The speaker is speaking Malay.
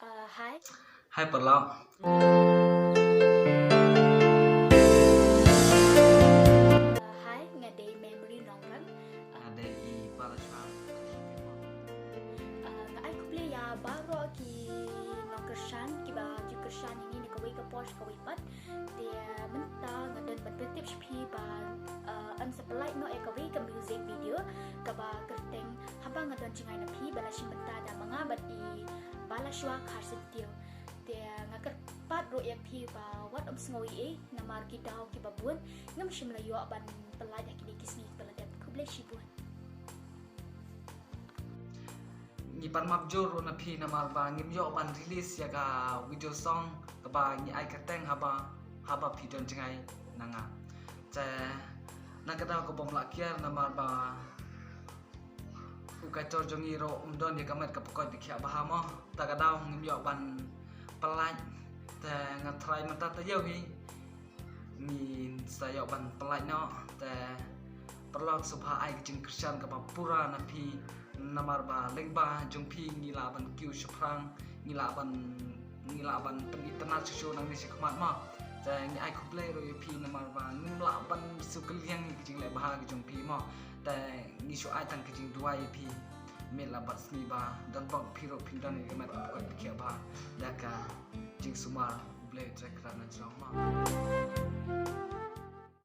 Hai. Hai Perlau. Hai, ngadai memory nongran. Ada di Balashan. Ngai kuple ya baru ki nongkersan ki ba ki kersan ini ni kawai ke pos kawai pat. Dia mentah ngadan bertip spi ba an supply no kawai ke music video ka ba kerteng haba ngadan cingai na pi balasin mentah da mangabat I Balashwa Kharsetio. Dia ngakar pat ro ya pi ba wat om sngowi namar ki daw ki babun ngam shimlayo ban pelaj ki kisni peladat kuble shibun. Ngipan mabjor na pi na marba ngimyo ban release ya ka video song ba ngi ai kateng haba pi don jingai nanga. Ja nakada ko bom lakiar na marba uka chor jongi ro umdon ya kamet ka pokoi dikhya bahamo takadaw ngimyo ban pelaj ta ngatrai mata ta yo hi ni sayo ban pelaj no ta perlok subha ai jing krisyan ka pura na pi namar ba lengba jungpi ngilaban kiu shuprang ngilaban pen international nang ni sikmat ma ja ngi ai kuple ro pi namar ba nglaban sukliang ni jing le bah jungpi ma ta ngi shu ai tang jing dua pi mela bat sni ba dan bang piro pindan ni mat ko kia ba daka jing sumar ble track rana jama